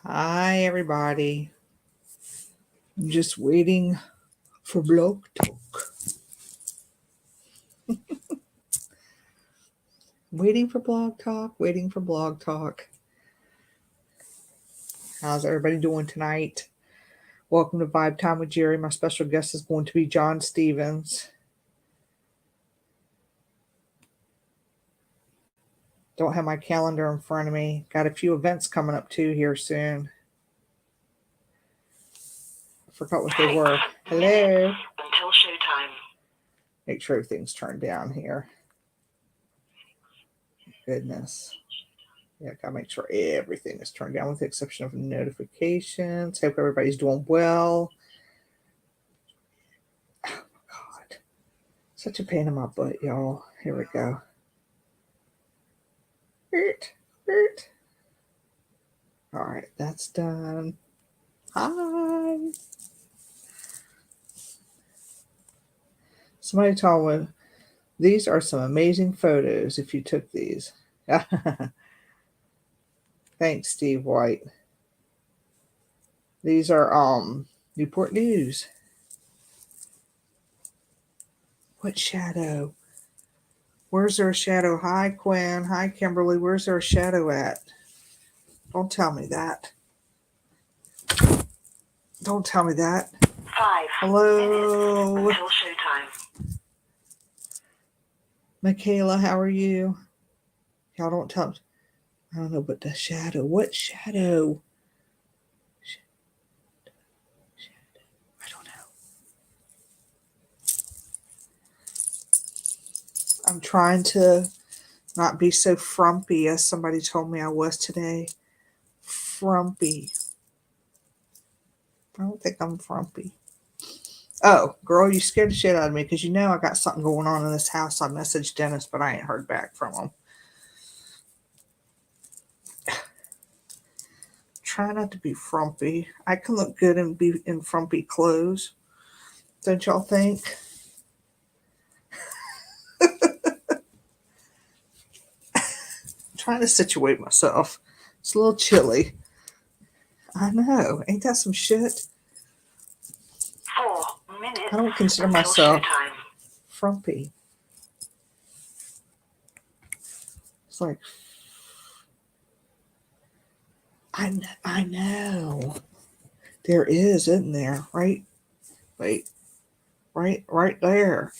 Hi, everybody. I'm just waiting for Blog Talk. Waiting for Blog Talk. Waiting for Blog Talk. How's everybody doing tonight? Welcome to Vibe Time with Jerry. My special guest is going to be John Stevens. Don't have my calendar in front of me. Got a few events coming up too here soon. I forgot what they were. Hello. Until showtime. Make sure everything's turned down here. Goodness. Yeah, gotta make sure everything is turned down with the exception of notifications. Hope everybody's doing well. Oh my God. Such a pain in my butt, y'all. Here we go. Hurt. All right, that's done. Hi. Somebody told me these are some amazing photos if you took these. Thanks, Steve White. These are Newport News. What shadow? Where's there a shadow? Hi, Quinn. Hi, Kimberly. Where's there a shadow at? Don't tell me that. Don't tell me that. 5 Hello. minutes until showtime. Michaela, how are you? Y'all don't tell me. I don't know, but the shadow. What shadow? I don't know. I'm trying to not be so frumpy as somebody told me I was today. Frumpy. I don't think I'm frumpy. Oh, girl, you scared the shit out of me because you know I got something going on in this house. I messaged Dennis, but I ain't heard back from him. Try not to be frumpy. I can look good and be in frumpy clothes. Don't y'all think? I'm trying to situate myself. It's a little chilly. I know. Ain't that some shit? 4 minutes. I don't consider until myself showtime. frumpy. It's like, I know. There is, isn't there? Right? Wait. Right there.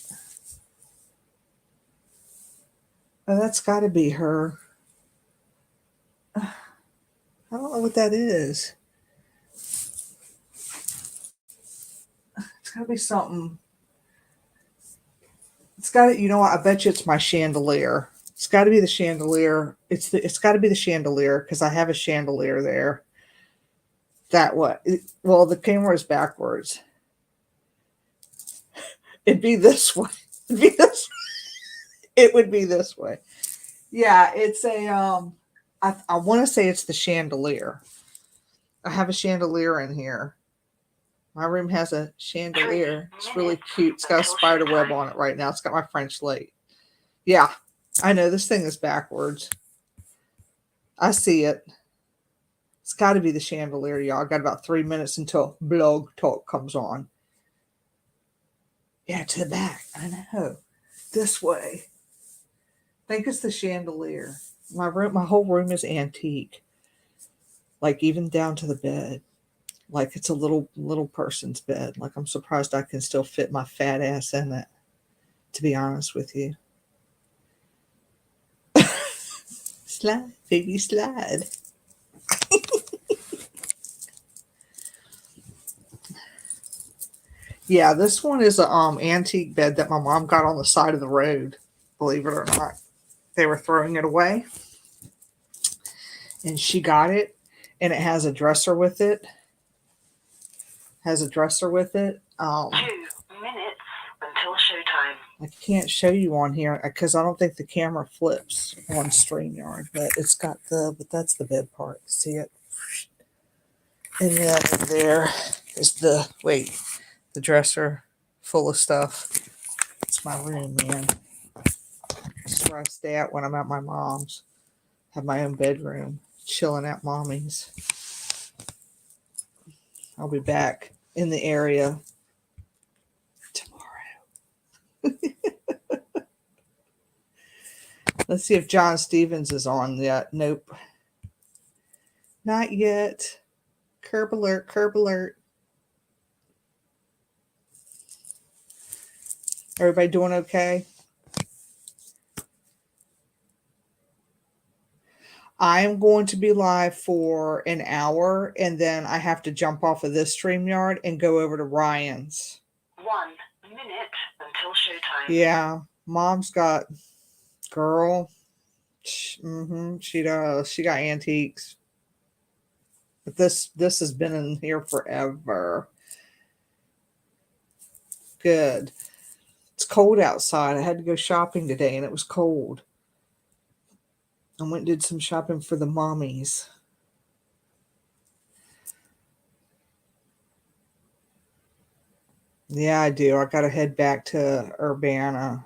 Oh, that's got to be her. I don't know what that is. It's got to be something. It's got to, you know what? I bet you it's my chandelier. It's got to be the chandelier. It's got to be the chandelier because I have a chandelier there. That what? Well, the camera is backwards. It'd be this way. It'd be this. It would be this way. Yeah, it's a I want to say it's the chandelier. I have a chandelier in here. My room has a chandelier. It's really cute. It's got a spider web on it right now. It's got my French light. Yeah, I know this thing is backwards. I see it. It's got to be the chandelier, y'all. I got about 3 minutes until Blog Talk comes on. Yeah, to the back. I know. This way. I think it's the chandelier. My whole room is antique. Like even down to the bed. Like it's a little person's bed. Like I'm surprised I can still fit my fat ass in it. To be honest with you. Slide, baby, slide. Yeah, this one is a antique bed that my mom got on the side of the road. Believe it or not, they were throwing it away, and she got it, and it has a dresser with it. Has a dresser with it. 2 minutes until showtime. I can't show you on here because I don't think the camera flips on StreamYard, but it's got but that's the bed part. See it? And then there is the dresser full of stuff. It's my room, man. This is where I stay at when I'm at my mom's. Have my own bedroom, chilling at mommy's. I'll be back in the area tomorrow. Let's see if John Stevens is on yet. Nope. Not yet. Curb alert, curb alert. Everybody doing okay? I am going to be live for an hour, and then I have to jump off of this StreamYard and go over to Ryan's. 1 minute until showtime. Yeah, Mom's got, girl, she does. She got antiques. But this has been in here forever. Good. It's cold outside. I had to go shopping today, and it was cold. I went and did some shopping for the mommies. Yeah, I do. I got to head back to Urbana.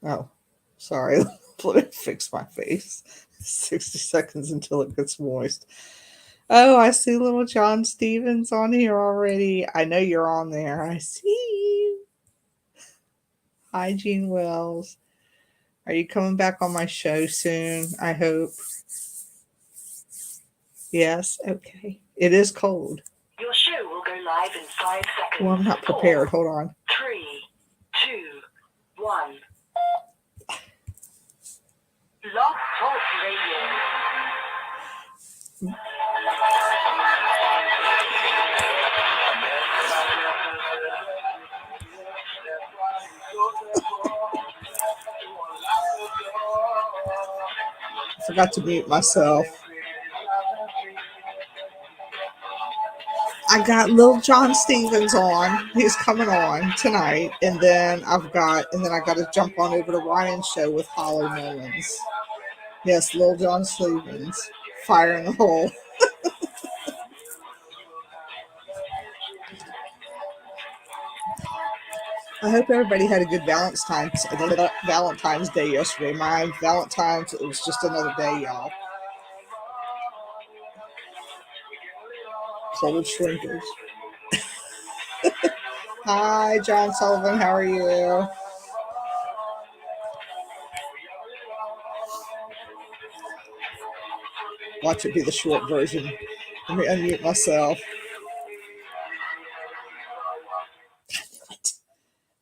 Oh, sorry. Let me fix my face. 60 seconds until it gets moist. Oh, I see little John Stevens on here already. I know you're on there. I see you. Hi, Gene Wells. Are you coming back on my show soon? I hope. Yes? Okay. It is cold. Your show will go live in 5 seconds. Well, I'm not prepared. Hold on. 3, 2, 1. Blog Talk Radio. Forgot to mute myself. I got little John Stevens on. He's coming on tonight. And then I got to jump on over to Ryan's show with Hollow Mullins. Yes, little John Stevens. Fire in the hole. I hope everybody had a good Valentine's Day yesterday. My Valentine's, it was just another day, y'all. Cold shrinkage. Hi, John Sullivan. How are you? Watch it be the short version. Let me unmute myself.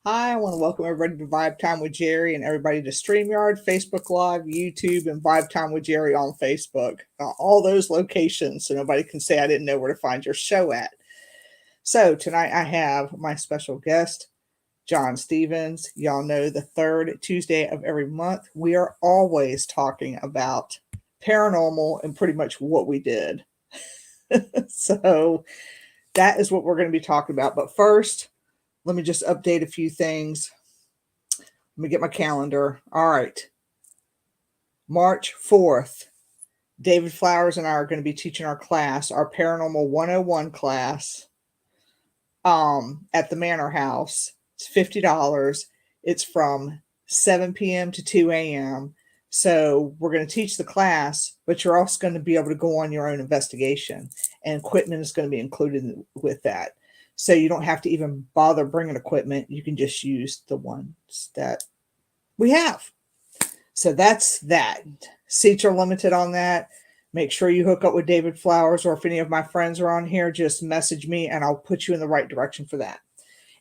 Hi, I want to welcome everybody to Vibe Time with Jerry and everybody to StreamYard, Facebook Live, YouTube, and Vibe Time with Jerry on Facebook. All those locations so nobody can say I didn't know where to find your show at. So tonight I have my special guest, John Stevens. Y'all know the third Tuesday of every month, we are always talking about paranormal and pretty much what we did. So that is what we're going to be talking about. But first, let me just update a few things. Let me get my calendar. All right. March 4th, David Flowers and I are going to be teaching our class, our Paranormal 101 class, at the Manor House. It's $50. It's from 7 p.m. to 2 a.m. So we're going to teach the class, but you're also going to be able to go on your own investigation, and equipment is going to be included with that. So you don't have to even bother bringing equipment. You can just use the ones that we have. So that's that. Seats are limited on that. Make sure you hook up with David Flowers, or if any of my friends are on here, just message me and I'll put you in the right direction for that.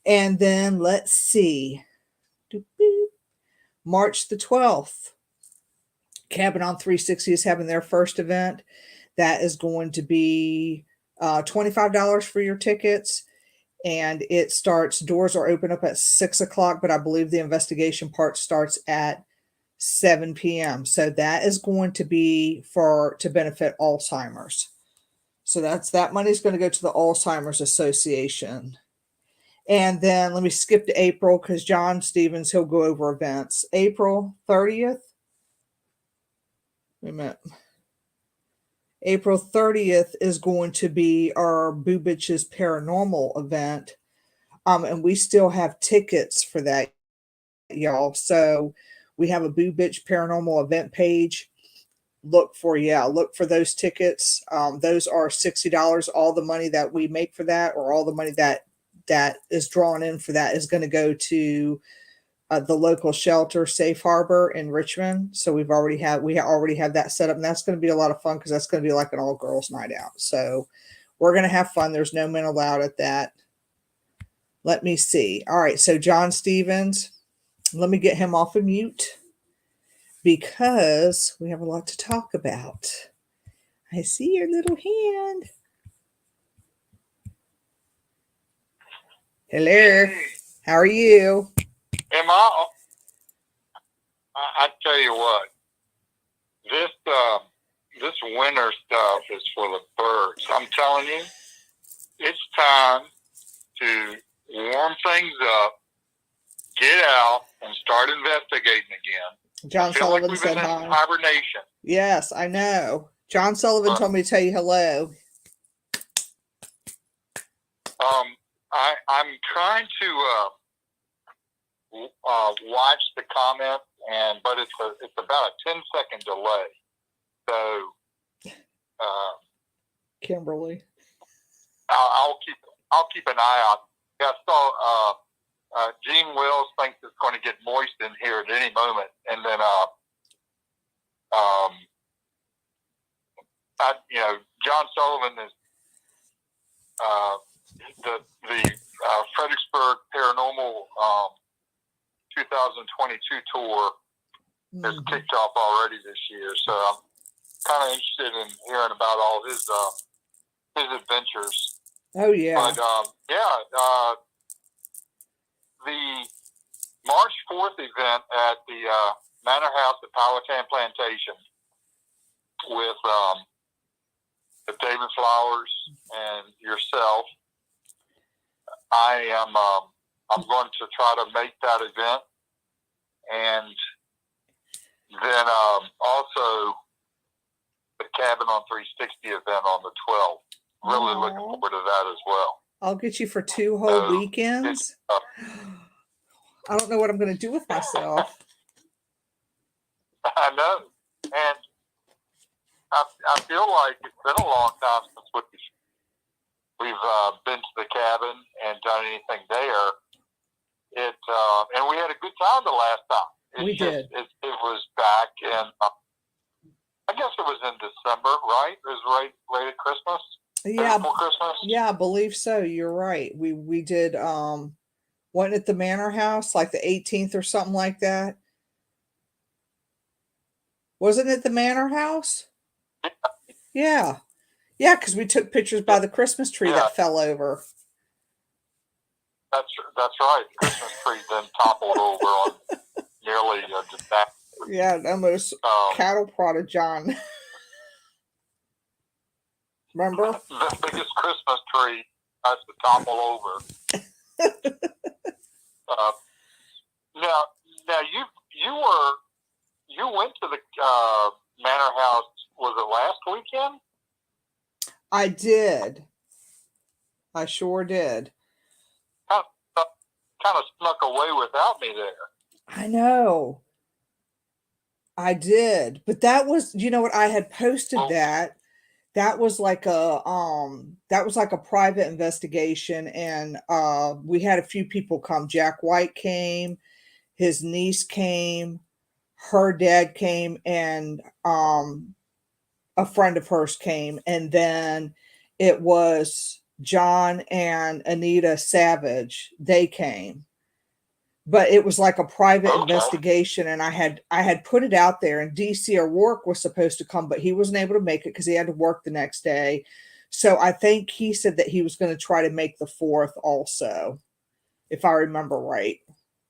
And then let's see. March the 12th, Cabin on 360 is having their first event. That is going to be $25 for your tickets. And it starts, doors are open up at 6 o'clock, but I believe the investigation part starts at 7 p.m. So that is going to be to benefit Alzheimer's. So that money is going to go to the Alzheimer's Association. And then let me skip to April because John Stevens, he'll go over events. April 30th. Wait a minute. April 30th is going to be our Boo Bitches Paranormal event. And we still have tickets for that, y'all. So we have a Boo Bitch Paranormal event page. look for those tickets. Those are $60. All the money that we make for that, or all the money that is drawn in for that, is going to go to the local shelter, Safe Harbor in Richmond. So we already have that set up, and that's going to be a lot of fun because that's going to be like an all girls night out. So we're going to have fun. There's no men allowed at that. Let me see. All right, so John Stevens, let me get him off of mute because we have a lot to talk about. I see your little hand. Hello. How are you? Am I tell you what, this winter stuff is for the birds. I'm telling you, it's time to warm things up, get out, and start investigating again. John I feel Sullivan like we've said been hi. in hibernation. Yes, I know. John Sullivan told me to tell you hello. I'm trying to watch the comments, but it's about a 10-second delay. So, Kimberly, I'll keep an eye out. Yeah, I saw Gene Wills thinks it's going to get moist in here at any moment, and then John Sullivan is the Fredericksburg Paranormal 2022 tour has kicked off already this year, so I'm kind of interested in hearing about all his adventures. Oh yeah. But the March 4th event at the Manor House at Powhatan Plantation with David Flowers and yourself, I'm going to try to make that event, and then also the Cabin on 360 event on the 12th. Really looking forward to that as well. I'll get you for 2 whole weekends. I don't know what I'm going to do with myself. I know, and I feel like it's been a long time since we've been to the cabin and done anything there. And we had a good time the last time. We did. It was back in, I guess it was in December, right? It was right at Christmas. Yeah, before Christmas. Yeah, I believe so. You're right. We did wasn't it the Manor House, like the 18th or something like that? Wasn't it the Manor House? Yeah. Yeah, because we took pictures by the Christmas tree that fell over. That's right. The Christmas tree then toppled over on nearly a disaster. Yeah, it almost cattle prodded John. Remember? The biggest Christmas tree has to topple over. Now you went to the Manor House. Was it last weekend? I did. I sure did. Kind of snuck away without me there. I know. I did, but that was, you know what, I had posted that. That was like a private investigation, and we had a few people come. Jack White came, his niece came, her dad came, and a friend of hers came, and then it was John and Anita Savage. They came. But it was like a private investigation, and I had put it out there, and DC O'Rourke was supposed to come, but he wasn't able to make it because he had to work the next day. So I think he said that he was going to try to make the 4th also, if I remember right.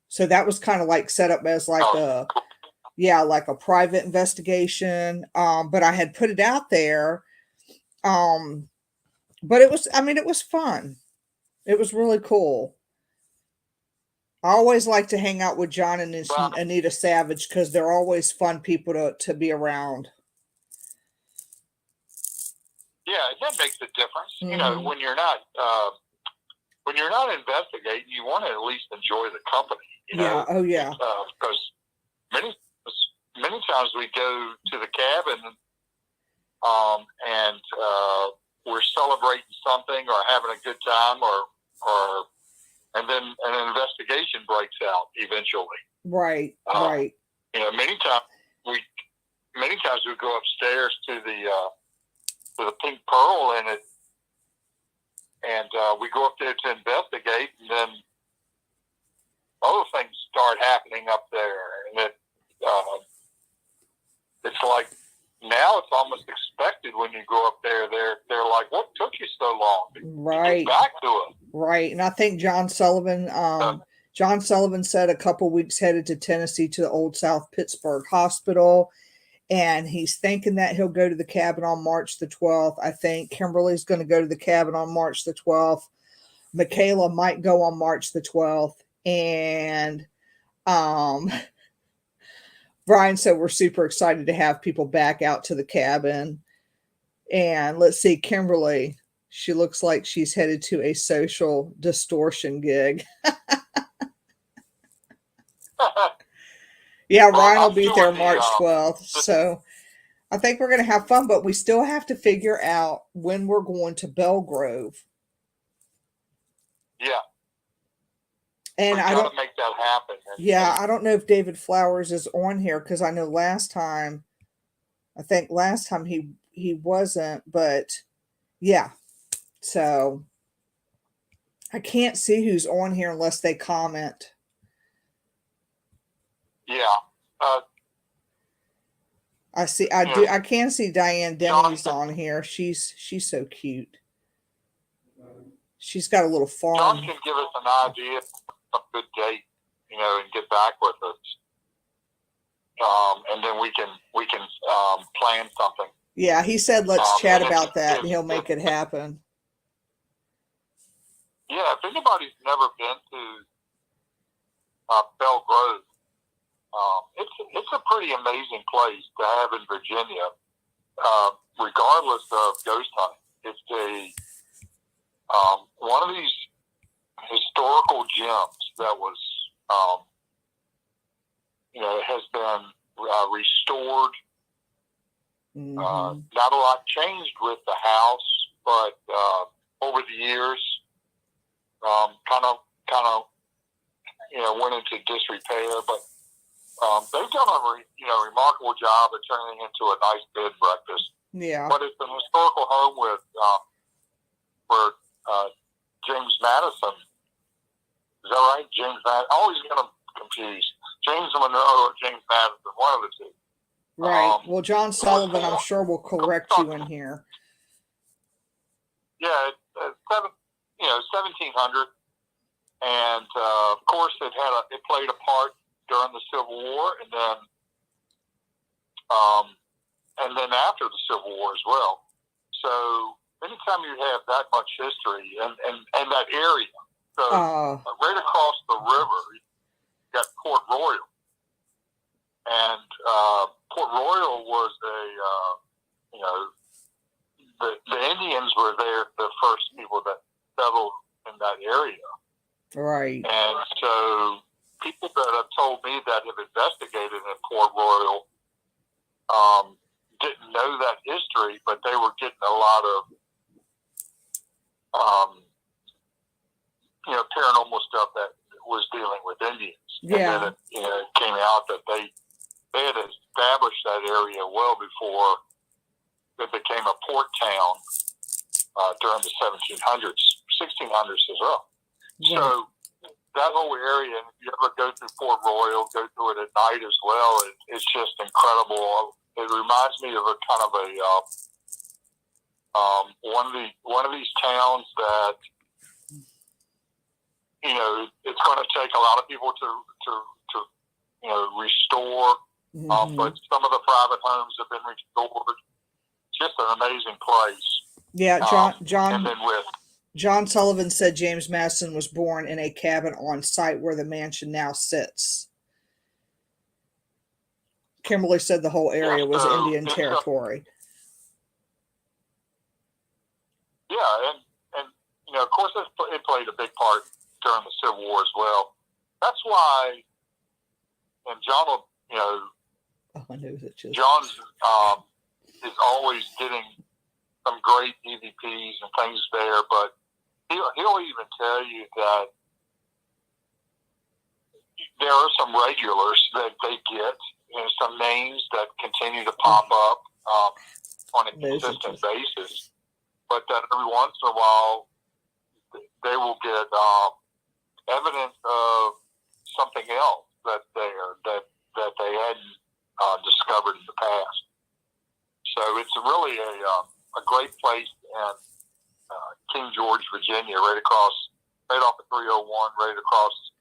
So that was kind of like set up as like like a private investigation. But I had put it out there. But it was fun. It was really cool. I always like to hang out with John and Anita Savage because they're always fun people to be around. Yeah, that makes a difference. Mm-hmm. You know, when you're not investigating, you want to at least enjoy the company. You know? Oh yeah. Because many times we go to the cabin, and we're celebrating something or having a good time, and then an investigation breaks out eventually. Right. Right. You know, many times we go upstairs to the Pink Pearl, and we go up there to investigate, and then other things start happening up there, and it's like now it's almost expected when you go up there. They're like, "What took you so long to Right. get back to it?" Right. And I think John Sullivan said a couple weeks headed to Tennessee to the Old South Pittsburgh Hospital. And he's thinking that he'll go to the cabin on March the 12th. I think Kimberly's going to go to the cabin on March the 12th. Michaela might go on March the 12th. And Brian said we're super excited to have people back out to the cabin. And let's see, Kimberly, she looks like she's headed to a social distortion gig. Yeah, Ryan will be there March 12th. So I think we're going to have fun, but we still have to figure out when we're going to Belgrove. Yeah. And we I don't make that happen. I don't know if David Flowers is on here, because I know last time he wasn't, but yeah. So I can't see who's on here unless they comment. Yeah. I can see Diane Denny's on here. She's so cute. She's got a little farm. John can give us an idea of a good date, and get back with us. And then we can plan something. Yeah, he said let's chat about that, and he'll make it happen. Yeah, if anybody's never been to Belle Grove, it's a pretty amazing place to have in Virginia, regardless of ghost hunting. It's one of these historical gems that was, has been restored. Mm-hmm. Not a lot changed with the house, but over the years, kind of, went into disrepair. But they've done a remarkable job of turning it into a nice bed and breakfast. Yeah. But it's an historical home with where James Madison. Is that right? James Madison. I always get them confused. James Monroe or James Madison, one of the two. Right. Well, John Sullivan, I'm sure, will correct you in here. Yeah, 1700, and of course it played a part during the Civil War, and then after the Civil War as well. So anytime you have that much history and that area, so right across the river, you got Port Royal, and Port Royal was the Indians were there, the first people that settled in that area. Right. And so people that have told me that have investigated in Port Royal didn't know that history, but they were getting a lot of paranormal stuff that was dealing with Indians. Yeah. And then it came out that they had established that area well before it became a port town during the 1600s as well. Yeah. So that whole area, if you ever go through Port Royal, go through it at night as well, it's just incredible. It reminds me of a kind of one of these towns that it's going to take a lot of people to restore. Mm-hmm. But some of the private homes have been restored. Just an amazing place. Yeah, and then John Sullivan said James Madison was born in a cabin on site where the mansion now sits. Kimberly said the whole area was Indian territory. And of course it played a big part during the Civil War as well. That's why, and John will Oh, I know that just. John's is always getting some great EVPs and things there, but he'll even tell you that there are some regulars that they get, some names that continue to pop up on a consistent basis, but that every once in a while they will get evidence of something else that they hadn't discovered in the past. So it's really a great place in King George, Virginia, right off the 301, right across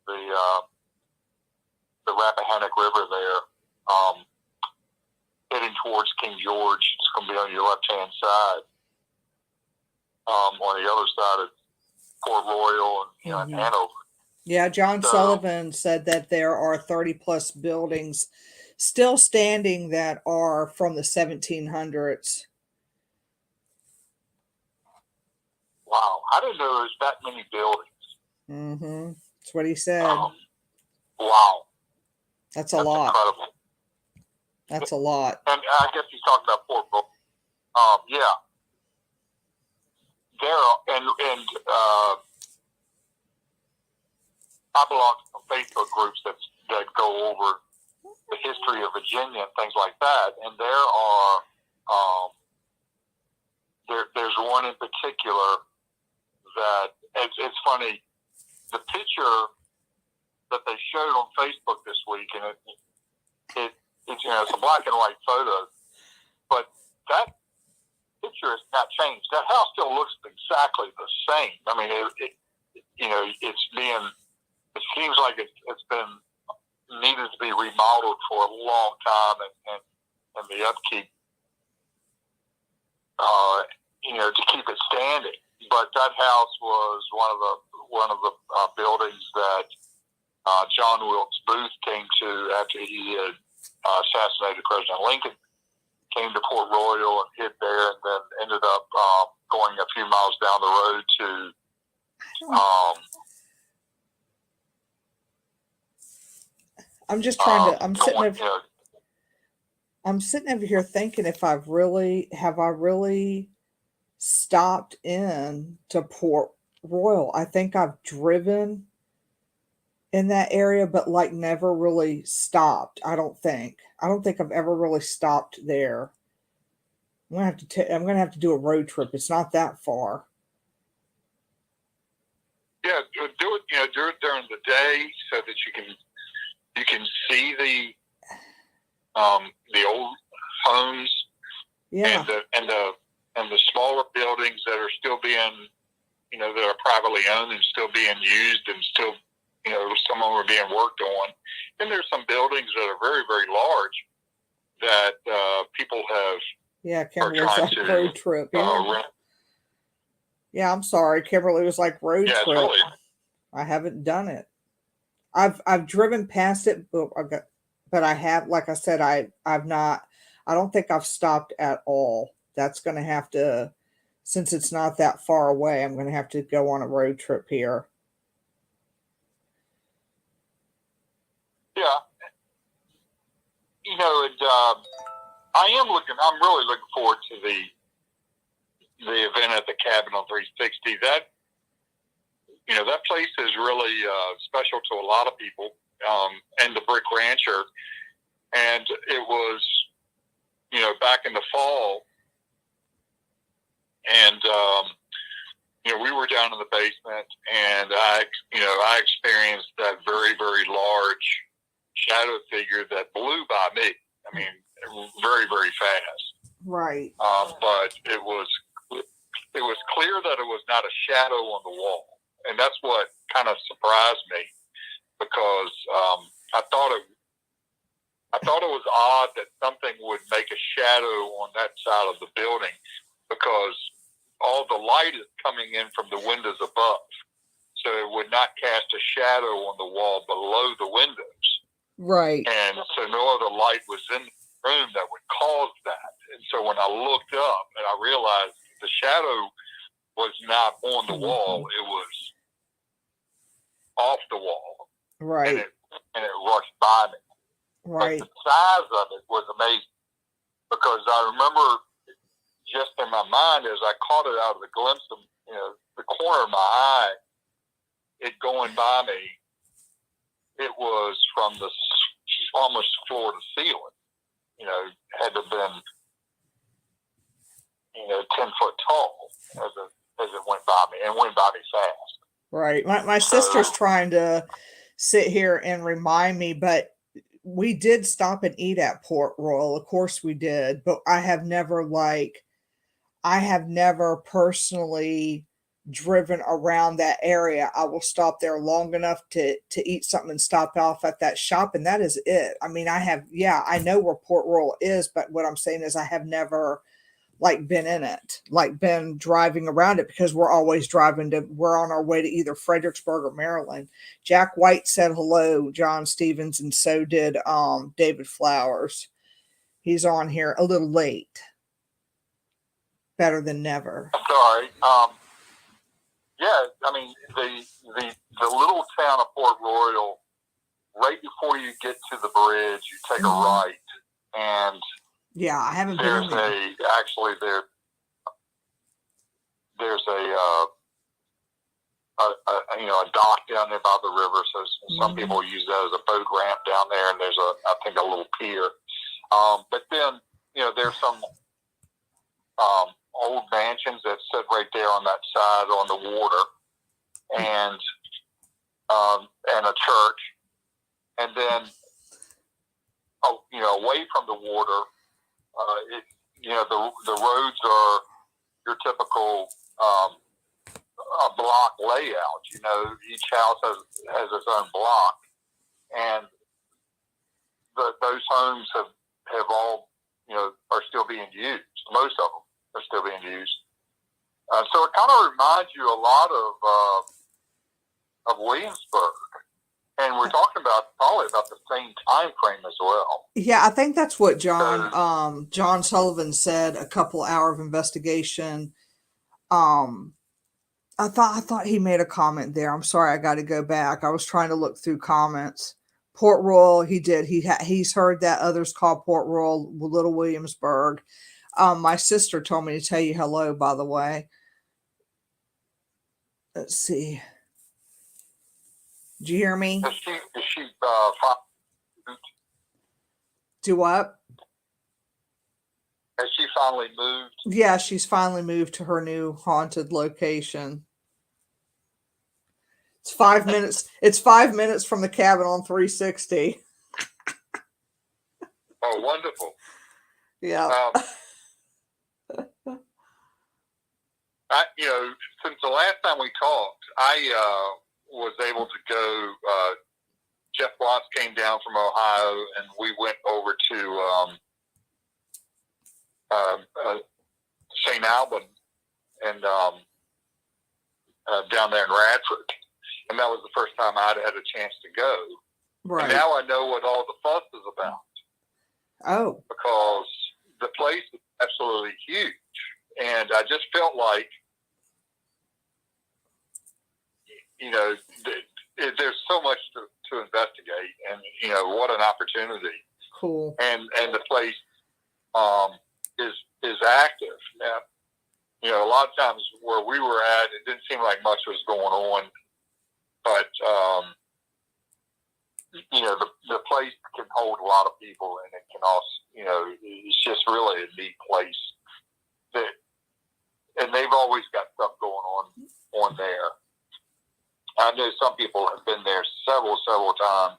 the Rappahannock River there, heading towards King George. It's going to be on your left-hand side. On the other side of Port Royal and Hanover. Yeah, John Sullivan said that there are 30 plus buildings still standing that are from the 1700s. Wow, I didn't know there was that many buildings. Mm-hmm. That's what he said. Wow. That's a lot. Incredible. That's a lot. And I guess he's talking about Port Royal. Yeah. There are, and I belong to some Facebook groups that go over the history of Virginia and things like that. And there are there's one in particular that it's funny. The picture that they showed on Facebook this week, and it's a black and white photo, but that picture has not changed. That house still looks exactly the same. I mean, it seems like it's been needed to be remodeled for a long time, and the upkeep, to keep it standing. But that house was one of the buildings that John Wilkes Booth came to after he had assassinated President Lincoln. Came to Port Royal and hid there, and then ended up going a few miles down the road to I'm just trying to. I'm sitting over here thinking if I really stopped in to Port Royal. I think I've driven in that area, but like never really stopped. I don't think I've ever really stopped there. I'm gonna have to do a road trip. It's not that far. Yeah, do it. Do it during the day so that you can see the old homes. Yeah. And the smaller buildings that are still being, that are privately owned and still being used and still, some of them are being worked on. And there's some buildings that are very, very large that people have. Yeah, Kimberly's like road trip. Yeah, I'm sorry. Kimberly was like road trip. Really. I haven't done it. I've driven past it, but I have, like I said, I've not. I don't think I've stopped at all. That's going to have to, since it's not that far away, I'm going to have to go on a road trip here. Yeah. I'm really looking forward to the event at the Cabin on 360. That place is really special to a lot of people, and the Brick Rancher. And it was, back in the fall, and we were down in the basement, and I experienced that very, very large shadow figure that blew by me. I mean, very, very fast. Right. But it was clear that it was not a shadow on the wall, and that's what kind of surprised me, because I thought it was odd that something would make a shadow on that side of the building, because all the light is coming in from the windows above, so it would not cast a shadow on the wall below the windows. Right. And so no other light was in the room that would cause that. And so when I looked up and I realized the shadow was not on the wall, it was off the wall. Right. And it rushed by me. Right. But the size of it was amazing because I remember just in my mind as I caught it out of the glimpse of the corner of my eye, it going by me. It was from the almost floor to ceiling. Had to have been 10 foot tall as it went by me, and went by me fast. Right. My sister's trying to sit here and remind me, but we did stop and eat at Port Royal. Of course we did, but I have never personally driven around that area. I will stop there long enough to eat something and stop off at that shop, and that is it. I mean, I know where Port Royal is, but what I'm saying is I have never been in it, been driving around it, because we're always we're on our way to either Fredericksburg or Maryland. Jack White said hello, John Stevens, and so did David Flowers. He's on here a little late. Better than never. I'm sorry. Yeah, I mean the little town of Port Royal. Right before you get to the bridge, you take a right, and yeah, I haven't been there's there. There's a dock down there by the river. So some people use that as a boat ramp down there, and there's I think a little pier. But then there's some old mansions that sit right there on that side on the water, and a church, and then away from the water, the roads are your typical block layout. Each house has its own block, and those homes have all are still being used. Most of them are still being used. So it kind of reminds you a lot of Williamsburg. And we're talking probably about the same time frame as well. Yeah, I think that's what John Sullivan said, a couple hour of investigation. I thought he made a comment there. I'm sorry, I got to go back. I was trying to look through comments. Port Royal, he did. He's heard that others call Port Royal Little Williamsburg. My sister told me to tell you hello, by the way. Let's see. Did you hear me? Is she Do what? Has she finally moved? Yeah, she's finally moved to her new haunted location. It's 5 minutes. It's 5 minutes from the cabin on 360. Oh, wonderful. Yeah. Since the last time we talked, I was able to go. Jeff Watts came down from Ohio, and we went over to St. Albans and down there in Radford. And that was the first time I'd had a chance to go. Right. And now I know what all the fuss is about. Oh. Because the place is absolutely huge. And I just felt like, there's so much to investigate. And, what an opportunity. Cool. And the place is active. Now, a lot of times where we were at, it didn't seem like much was going on. But, the place can hold a lot of people, and it can also, it's just really a neat place. And they've always got stuff going on there. I know some people have been there several times,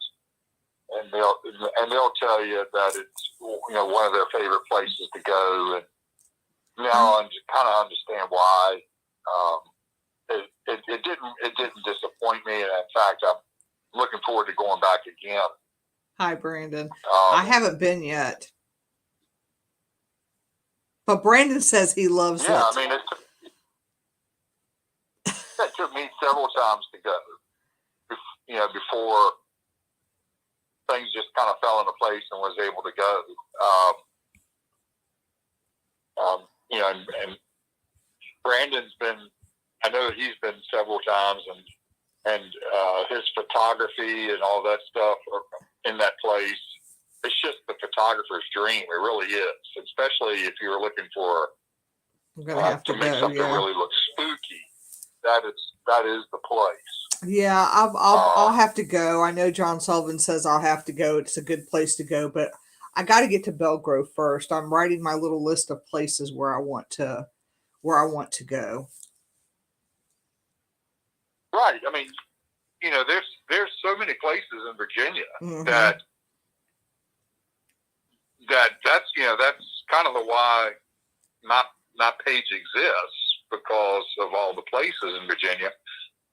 and they'll tell you that it's one of their favorite places to go. And now I kind of understand why. It didn't disappoint me, and in fact, I'm looking forward to going back again. Hi, Brandon. I haven't been yet, but Brandon says he loves it. Yeah, I mean, it took me several times to go. Before things just kind of fell into place and was able to go. And Brandon's been. I know he's been several times, and his photography and all that stuff are in that place. it's just the photographer's dream. It really is, especially if you're looking for I'm gonna have to make go. something Yeah. really look spooky. That is the place. Yeah, I'll have to go. I know John Sullivan says I'll have to go. It's a good place to go, but I got to get to Belgrove first. I'm writing my little list of places where I want to go. Right. I mean, there's so many places in Virginia Mhm. that's kind of the why my page exists, because of all the places in Virginia,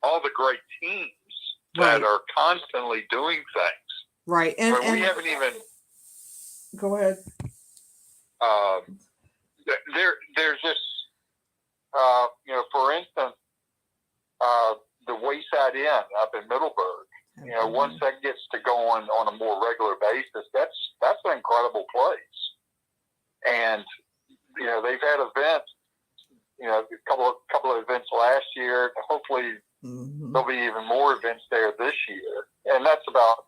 all the great teams that Right. are constantly doing things. Right. But we And haven't even go ahead. there's just for instance, the Wayside Inn up in Middleburg. Once that gets to going on a more regular basis, that's an incredible place. And they've had events. A couple of events last year. Hopefully, Mhm. there'll be even more events there this year. And that's about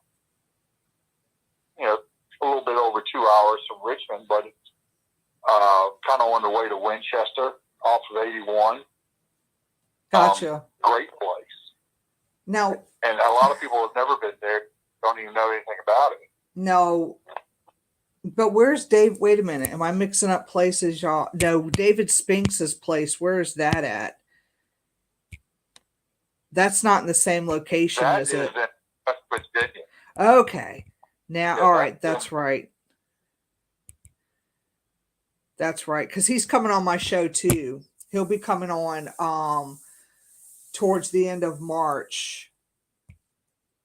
a little bit over 2 hours from Richmond, but it's kind of on the way to Winchester off of 81. Gotcha. Great place. Now, And a lot of people have never been there, don't even know anything about it. no, but where's Dave? Wait a minute. Am I mixing up places, y'all? No, David Spinks's place. Where is that at? That's not in the same location, That is is it? in West Virginia. Okay. Now, Yeah, all right. that's That's right. That's right. Because he's coming on my show too. He'll be coming on towards the end of March.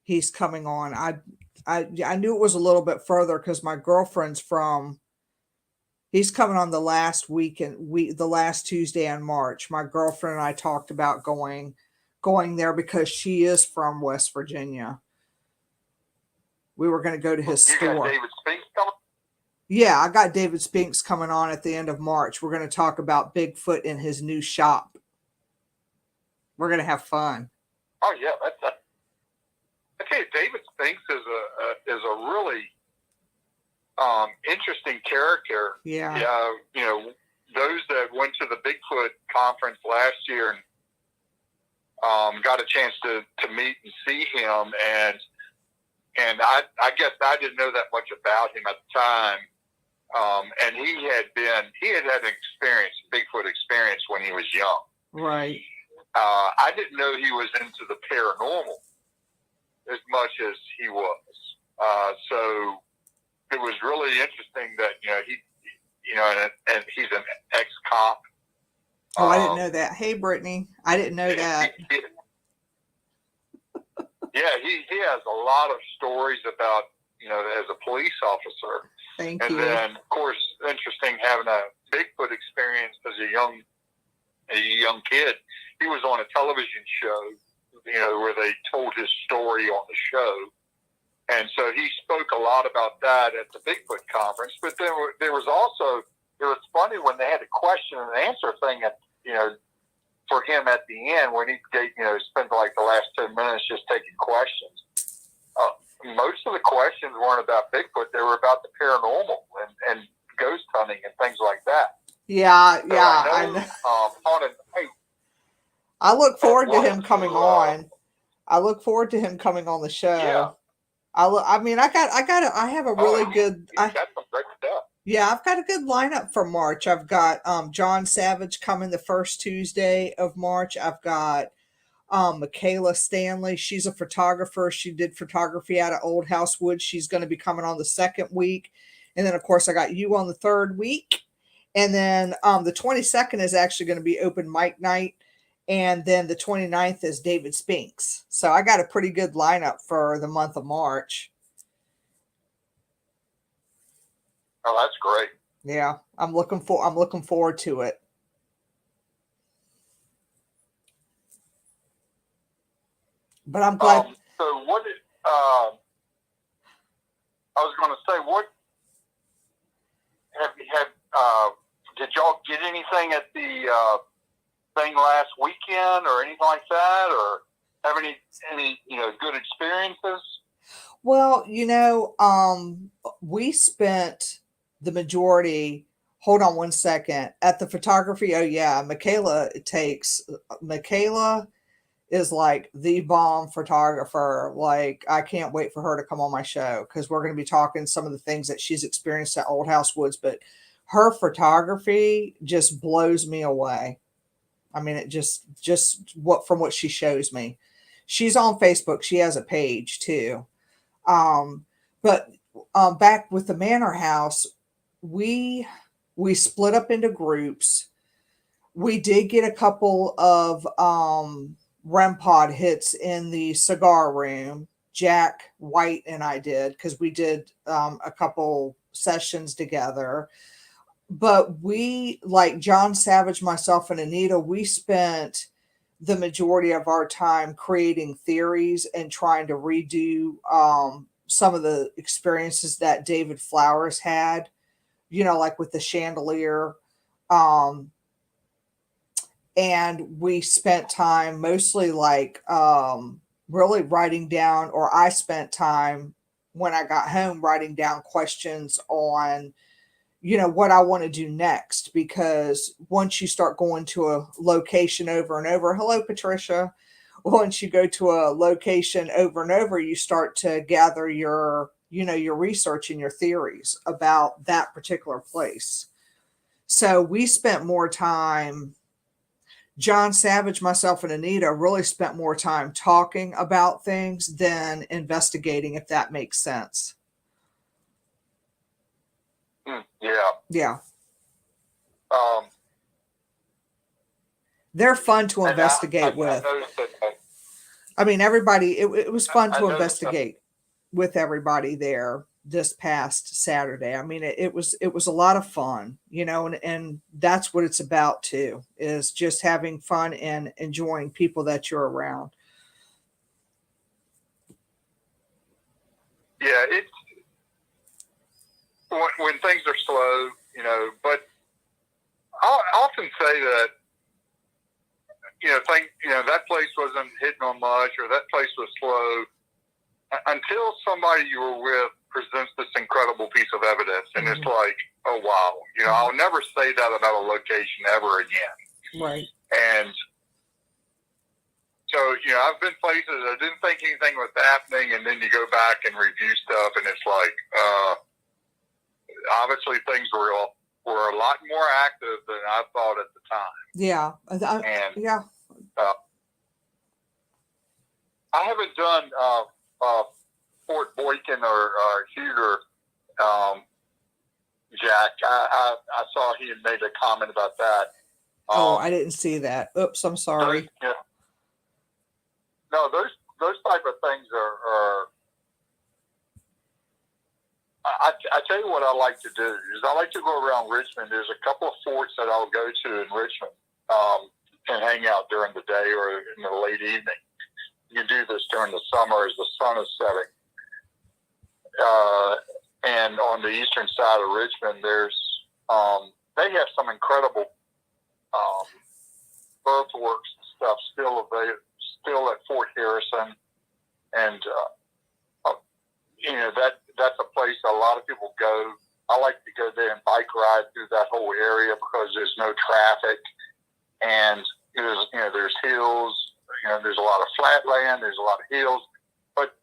He's coming on. I knew it was a little bit further because my girlfriend's from. He's coming on the last the last Tuesday in March. My girlfriend and I talked about going there because she is from West Virginia. We were going to go to his You store. got David Spinks coming? Yeah, I got David Spinks coming on at the end of March. We're going to talk about Bigfoot in his new shop. We're going to have fun. Oh yeah, I tell you, David Spinks is a really interesting character. Yeah. Those that went to the Bigfoot conference last year and got a chance to meet and see him, and I guess I didn't know that much about him at the time. And he had an experience, Bigfoot experience, when he was young. Right. I didn't know he was into the paranormal as much as he was. So it was really interesting that and he's an ex-cop. Oh, I didn't know that. Hey, Brittany, I didn't know that. He has a lot of stories about as a police officer. Thank And you. then, of course, interesting having a Bigfoot experience as a young kid. He was on a television show, where they told his story on the show. And so he spoke a lot about that at the Bigfoot conference. But then it was funny when they had a question and answer thing for him at the end, when he spent like the last 10 minutes just taking questions. Most of the questions weren't about Bigfoot; they were about the paranormal and ghost hunting and things like that. Yeah, So yeah. I know. Haunted Night. I look forward to him coming on. I look forward to him coming on the show. Yeah. I have a really good. Got some great stuff. Yeah, I've got a good lineup for March. I've got John Savage coming the first Tuesday of March. I've got Michaela Stanley. She's a photographer. She did photography out of Old House Woods. She's going to be coming on the second week. And then, of course, I got you on the third week. And then the 22nd is actually going to be open mic night. And then the 29th is David Spinks. So I got a pretty good lineup for the month of March. Oh, that's great. Yeah, I'm looking forward to it. But I'm glad. So what did I was going to say? What did y'all get anything at the thing last weekend or anything like that, or have any good experiences? Well, we spent the majority, hold on one second, at the photography. Oh yeah, Michaela is like the bomb photographer. Like I can't wait for her to come on my show because we're going to be talking some of the things that she's experienced at Old House Woods, but her photography just blows me away. I mean, it just what she shows me. She's on Facebook. She has a page too. Um, but back with the Manor House, we we split up into groups. We did get a couple of REM pod hits in the cigar room. Jack White and I did because we did a couple sessions together. But we, like John Savage, myself, and Anita, we spent the majority of our time creating theories and trying to redo some of the experiences that David Flowers had, like with the chandelier. Um, and we spent time mostly like really writing down, or I spent time when I got home writing down questions on what I want to do next, because once you start going to a location over and over, hello Patricia, once you go to a location over and over, you start to gather your research and your theories about that particular place. So we spent more time, John Savage, myself, and Anita really spent more time talking about things than investigating, if that makes sense. Yeah. Yeah. Um, They're fun to investigate with. I mean, everybody, it was fun to investigate with everybody there this past Saturday. I mean, it was a lot of fun, and that's what it's about too, is just having fun and enjoying people that you're around. Yeah, it's when things are slow, but I'll often say that, that place wasn't hitting on much, or that place was slow, until somebody you were with presents this incredible piece of evidence, and it's like, oh wow, I'll never say that about a location ever again. Right. And so, I've been places I didn't think anything was happening, and then you go back and review stuff, and it's like, obviously things were a lot more active than I thought at the time. Yeah. And I haven't done Fort Boykin or Huger, Jack. I saw he had made a comment about that. I didn't see that. Oops, I'm sorry. No, those type of things are I tell you what I like to do is I like to go around Richmond. There's a couple of forts that I'll go to in Richmond and hang out during the day or in the late evening. You do this during the summer as the sun is setting. And on the eastern side of Richmond, there's they have some incredible earthworks and stuff still at Fort Harrison, and that's a place a lot of people go. I like to go there and bike ride through that whole area because there's no traffic, and there's hills. There's a lot of flat land. There's a lot of hills, but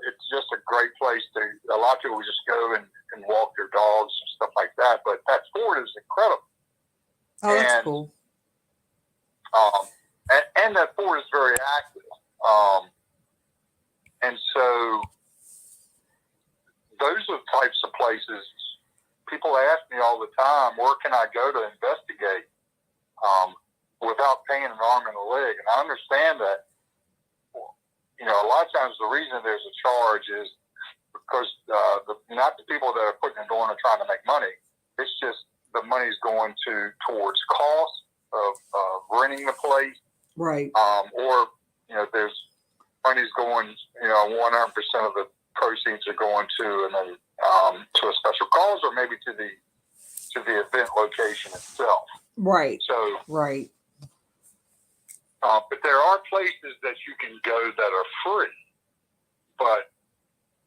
it's just a great place to. A lot of people just go and walk their dogs and stuff like that. But that fort is incredible. Oh, that's cool. And that fort is very active. And so those are the types of places people ask me all the time, where can I go to investigate without paying an arm and a leg? And I understand that, a lot of times the reason there's a charge is because not the people that are putting it on are trying to make money. It's just the money's going towards cost of renting the place. Right. Or, there's money's going, 100% of the proceeds are going to a special cause, or maybe to the event location itself. Right. So right. But there are places that you can go that are free, but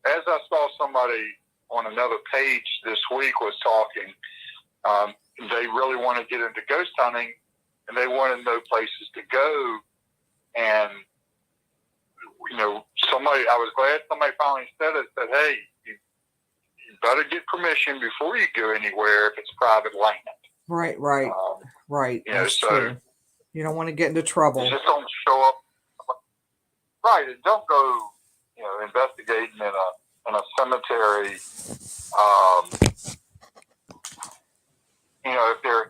as I saw somebody on another page this week was talking, they really want to get into ghost hunting, and they want to know places to go. And I was glad somebody finally said it. Said, "Hey, you better get permission before you go anywhere if it's private land." Right. Right. That's so true. You don't want to get into trouble. just don't show up. Right, and don't go, investigating in a cemetery.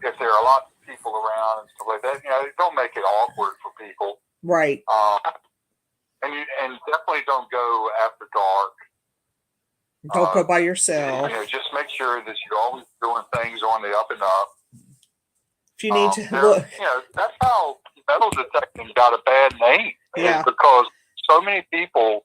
If there are lots of people around and stuff like that, don't make it awkward for people. Right. And definitely don't go after dark. Don't go by yourself. Just make sure that you're always doing things on the up and up. If you need to look, that's how metal detecting got a bad name. Yeah. Is because so many people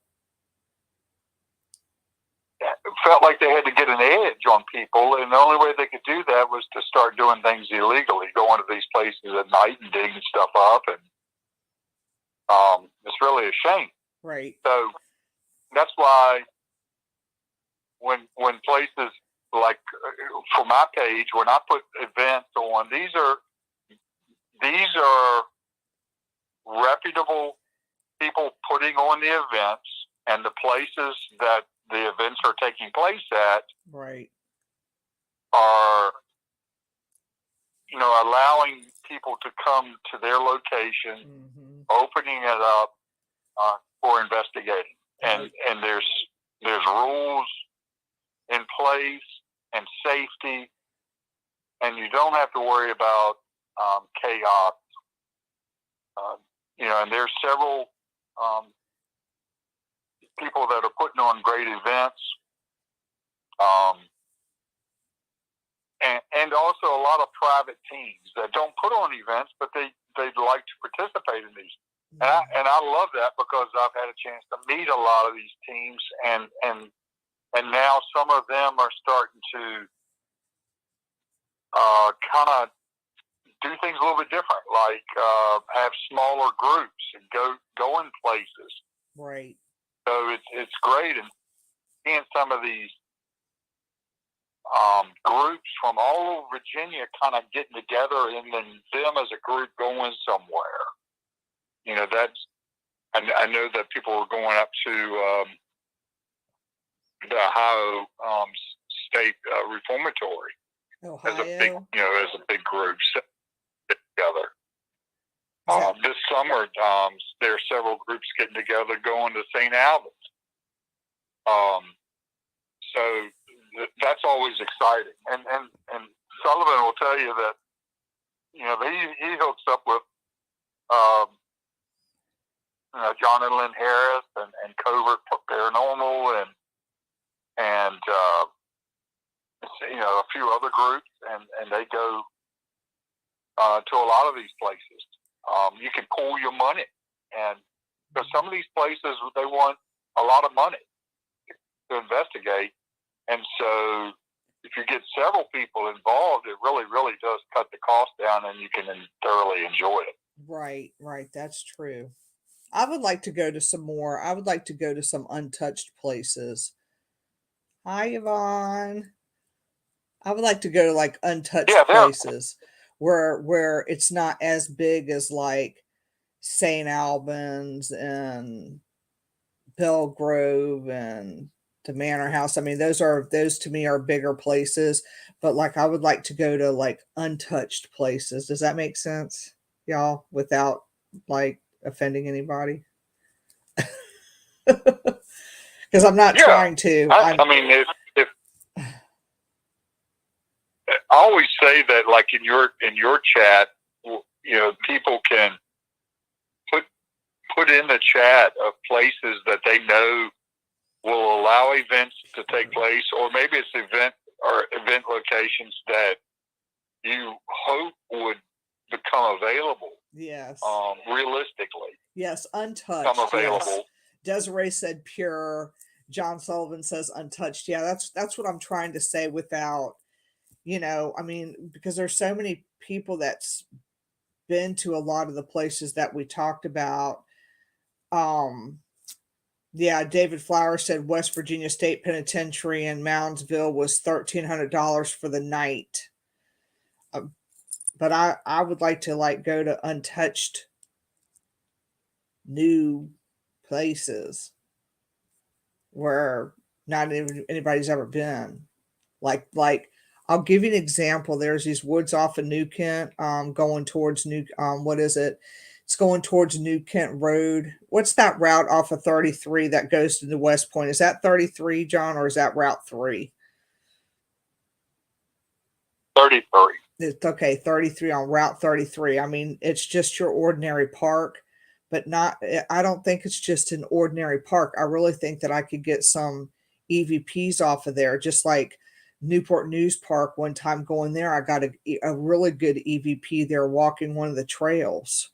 felt like they had to get an edge on people, and the only way they could do that was to start doing things illegally, going to these places at night and digging stuff up, and it's really a shame. Right. So that's why when places like for my page, when I put events on, these are reputable people putting on the events, and the places that the events are taking place at right are allowing people to come to their location, opening it up for investigating, and there's rules in place and safety, and you don't have to worry about chaos. And there's several people that are putting on great events, and also a lot of private teams that don't put on events, but they'd like to participate in these. And I love that because I've had a chance to meet a lot of these teams, and now some of them are starting to kind of do things a little bit different, like have smaller groups and go in places. Right. So it's great, and seeing some of these groups from all over Virginia kind of getting together, and then them as a group going somewhere. I know that people are going up to the Ohio State Reformatory Ohio. as a big group together. This summer, there are several groups getting together going to St. Albans. So that's always exciting. And Sullivan will tell you that, he hooks up with, John and Lynn Harris and Covert Paranormal and a few other groups, and they go to a lot of these places. You can pool your money, and because some of these places, they want a lot of money to investigate, and so if you get several people involved, it really, really does cut the cost down, and you can thoroughly enjoy it. Right, that's true. I would like to go to some more. I would like to go to some untouched places. Hi, Yvonne. I would like to go to like untouched places where it's not as big as like St. Albans and Belgrove and the Manor House. I mean, those to me are bigger places, but like I would like to go to like untouched places. Does that make sense, y'all? Without like offending anybody? Because I'm not trying to. I mean, if I always say that, like in your chat, people can put in the chat of places that they know will allow events to take place, or maybe it's event locations that you hope would become available. Yes. Realistically. Yes, untouched. Become available. Yes. Desiree said pure. John Sullivan says untouched. Yeah, that's what I'm trying to say without, I mean, because there's so many people that's been to a lot of the places that we talked about. Yeah, David Flowers said West Virginia State Penitentiary in Moundsville was $1,300 for the night. But I would like to like go to untouched new places where not even anybody's ever been. Like I'll give you an example. There's these woods off of New Kent, going towards New what is it? It's going towards New Kent Road. What's that route off of 33 that goes to the West Point? Is that 33, John, or is that Route 3? 33. It's okay, 33 on Route 33. I mean, it's just your ordinary park, but not, I don't think it's just an ordinary park. I really think that I could get some EVPs off of there, just like Newport News Park. One time going there, I got a really good EVP there walking one of the trails.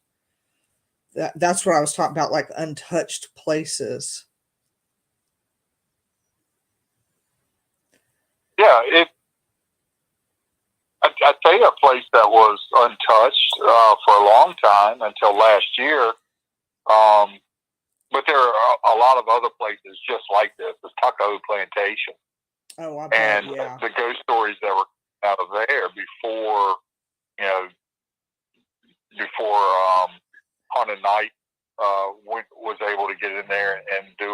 That's what I was talking about, like untouched places. Yeah, I tell you a place that was untouched for a long time until last year. But there are a lot of other places just like this. The Tuckahoe Plantation. Oh, I bet, And yeah. the ghost stories that were out of there before, you know, before Haunted Night was able to get in there and do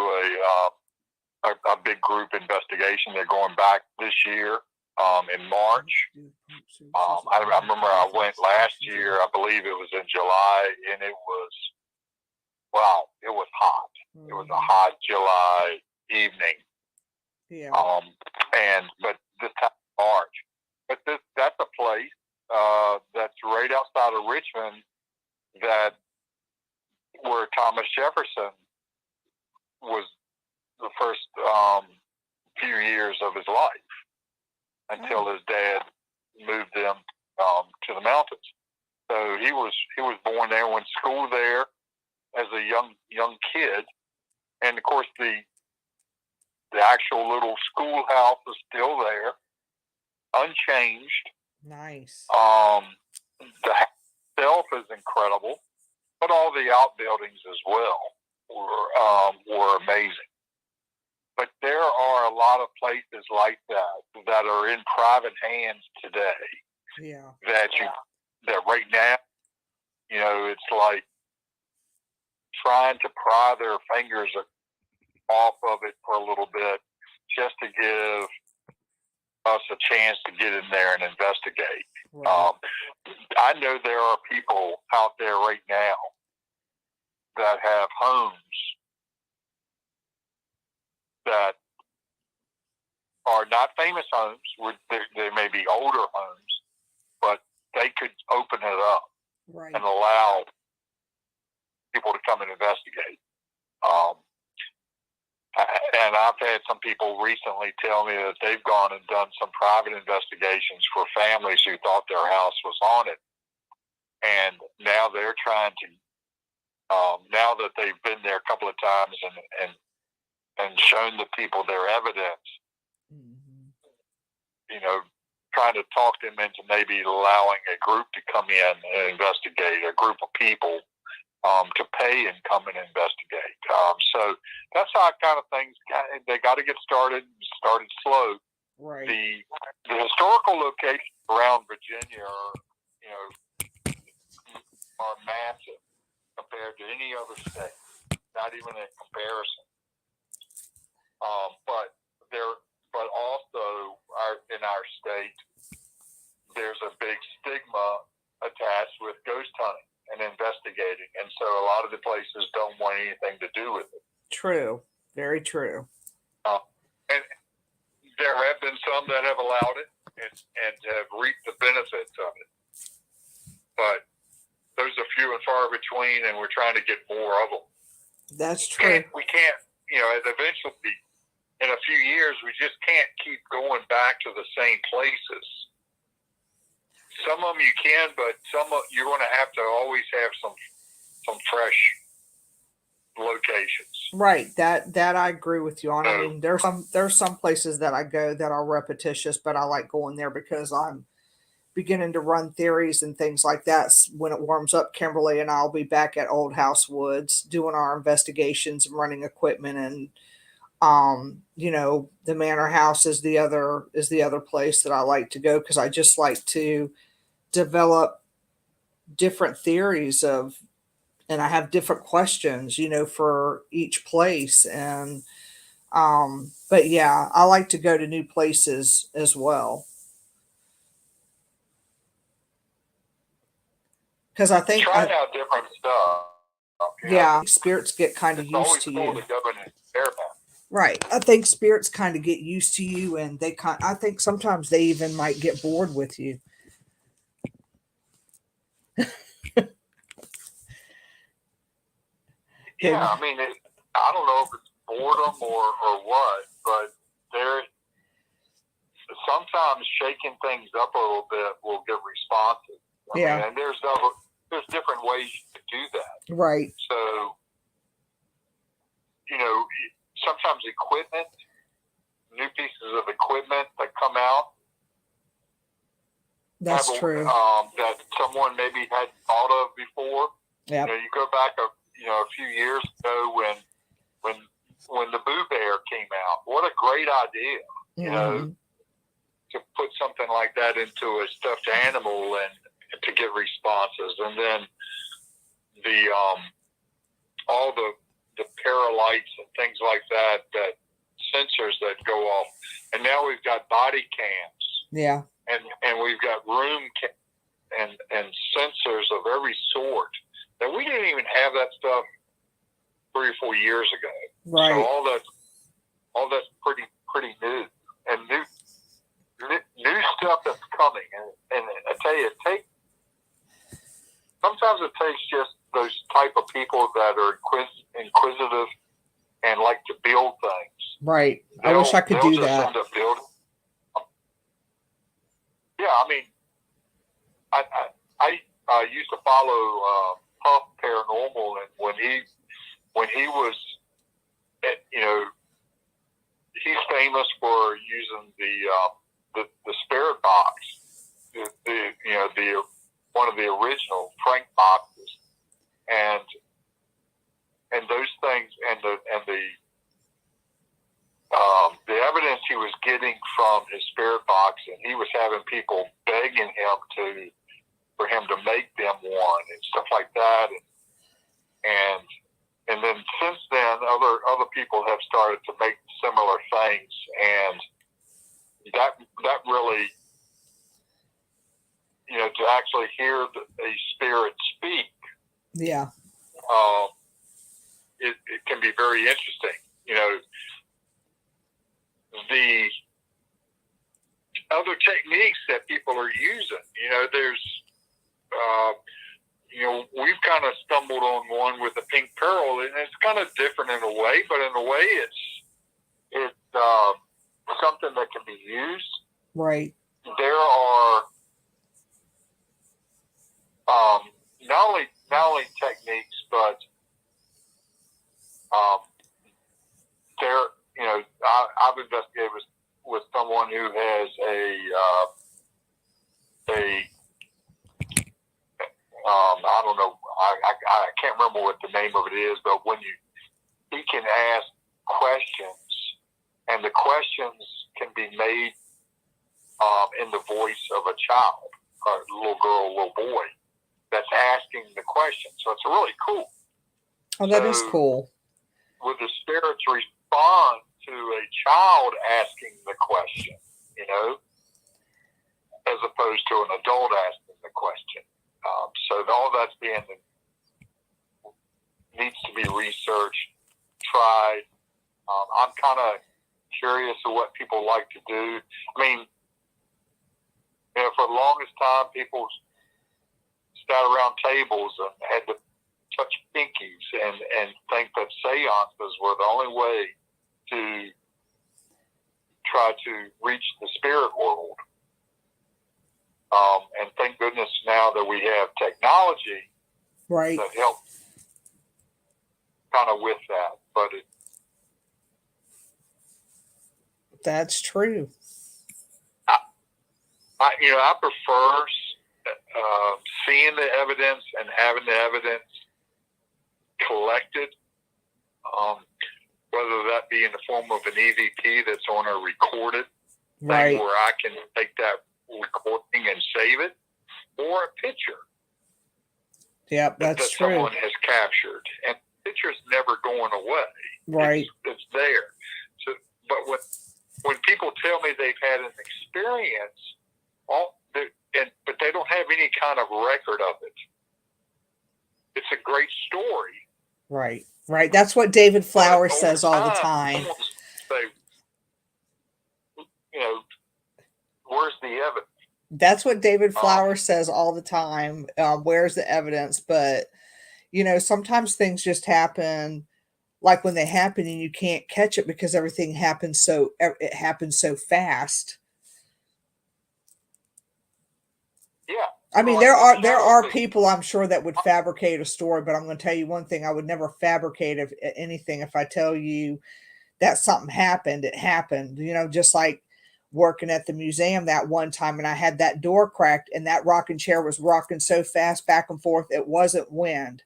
a big group investigation. They're going back this year in March. I remember I went last year. I believe it was in July, and it was, wow, it was hot. It was a hot July evening. Yeah. But this time March. But that's a place that's right outside of Richmond, that where Thomas Jefferson was the first few years of his life until his dad moved them to the mountains. So he was born there, went to school there as a young kid, and of course the actual little schoolhouse is still there, unchanged. Nice. The house itself is incredible, but all the outbuildings as well were amazing. But there are a lot of places like that are in private hands today. Yeah. That right now, you know, it's like trying to pry their fingers off of it for a little bit, just to give us a chance to get in there and investigate. Right. I know there are people out there right now that have homes that are not famous homes. They may be older homes, but they could open it up Right. and allow people to come and investigate. And I've had some people recently tell me that they've gone and done some private investigations for families who thought their house was haunted. And now they're trying to, now that they've been there a couple of times and shown the people their evidence, you know, trying to talk them into maybe allowing a group to come in and investigate, a group of people to pay and come and investigate. So that's how kind of things, they got to get started slow. Right. The historical locations around Virginia are massive compared to any other state, not even in comparison. But also in our state, there's a big stigma attached with ghost hunting and investigating, and so a lot of the places don't want anything to do with it. True. Very true. And there have been some that have allowed it and have reaped the benefits of it, but those are few and far between, and we're trying to get more of them. That's true. We can't, eventually, in a few years, we just can't keep going back to the same places. Some of them you can, but you're going to have to always have some fresh locations. Right. That I agree with you on. I mean, there's some places that I go that are repetitious, but I like going there because I'm beginning to run theories and things like that. When it warms up, Kimberly and I'll be back at Old House Woods doing our investigations and running equipment. And the manor house is the other place that I like to go, because I just like to develop different theories of, and I have different questions, for each place. And but yeah, I like to go to new places as well, because I think Trying out different stuff. yeah, spirits get kind of It's used always to cool you. to go in and experiment. Right. I think spirits kind of get used to you, and I think sometimes they even might get bored with you. Yeah, I mean, I don't know if it's boredom or what, but there sometimes shaking things up a little bit will get responses. I Yeah. mean, and there's different ways to do that. Right. So, sometimes equipment, new pieces of equipment that come out. That's true. That someone maybe hadn't thought of before. Yeah. You go back a few years ago when the Boo Bear came out. What a great idea, to put something like that into a stuffed animal and to get responses. And then all the paralights and things like that sensors that go off. And now we've got body cams. Yeah. And we've got room and sensors of every sort. That we didn't even have that stuff 3 or 4 years ago. Right. So all that's pretty new, and new stuff that's coming. And I tell you, sometimes it takes just those type of people that are inquisitive and like to build things. Right. I wish I could do just that. End up building. Yeah, I mean, I used to follow Puff Paranormal, and when he was, he's famous for using the spirit box, the one of the original Frank boxes, and those things, and the evidence he was getting from his spirit box, and he was having people begging him for him to make them one and stuff like that, and then since then other people have started to make similar things, and that really, to actually hear a spirit speak, yeah, it can be very interesting. The other techniques that people are using, there's we've kind of stumbled on one with the pink pearl, and it's kind of different in a way, but in a way it's something that can be used. Right. There are not only techniques, but there, I've investigated with someone who has I don't know, I can't remember what the name of it is, but he can ask questions, and the questions can be made in the voice of a child, a little girl, a little boy, that's asking the question. So it's really cool. Oh, that is cool. Would the spirits respond to a child asking the question, as opposed to an adult asking the question? So all that's needs to be researched, tried. I'm kind of curious of what people like to do. I mean, for the longest time, people sat around tables and had to touch pinkies and think that seances were the only way to try to reach the spirit world. And thank goodness now that we have technology, right, that helps kind of with that. But that's true. I prefer seeing the evidence and having the evidence collected, whether that be in the form of an EVP that's on a recorded Right. thing where I can take that recording and save it, or a picture. Yep, that's that true. Someone has captured, and the picture's never going away. Right. It's there. So, but when people tell me they've had an experience, but they don't have any kind of record of it, it's a great story. Right. Right. That's what David Flowers says all the time. Someone say, where's the evidence? That's what David Flowers says all the time. Where's the evidence? But, sometimes things just happen like when they happen and you can't catch it because everything happens it happens so fast. Yeah. I mean, there are people I'm sure that would fabricate a story, but I'm going to tell you one thing. I would never fabricate anything. If I tell you that something happened, it happened, just like working at the museum that one time, and I had that door cracked and that rocking chair was rocking so fast back and forth. It wasn't wind.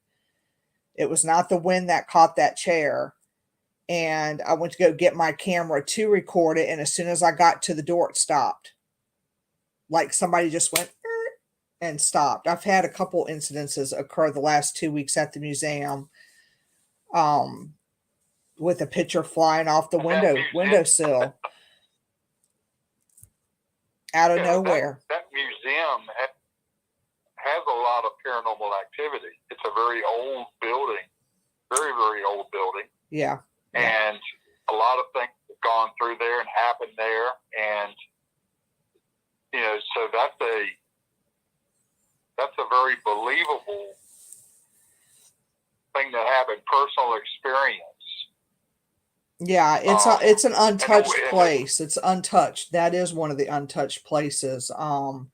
It was not the wind that caught that chair. And I went to go get my camera to record it. And as soon as I got to the door, it stopped. Like somebody just went and stopped. I've had a couple incidences occur the last 2 weeks at the museum, with a picture flying off the windowsill out of nowhere. That museum has a lot of paranormal activity. It's a very old building, very, very old building. Yeah. And a lot of things have gone through there and happened there. And, so that's a very believable thing that happened, personal experience. Yeah, it's an untouched place. It's untouched. That is one of the untouched places out,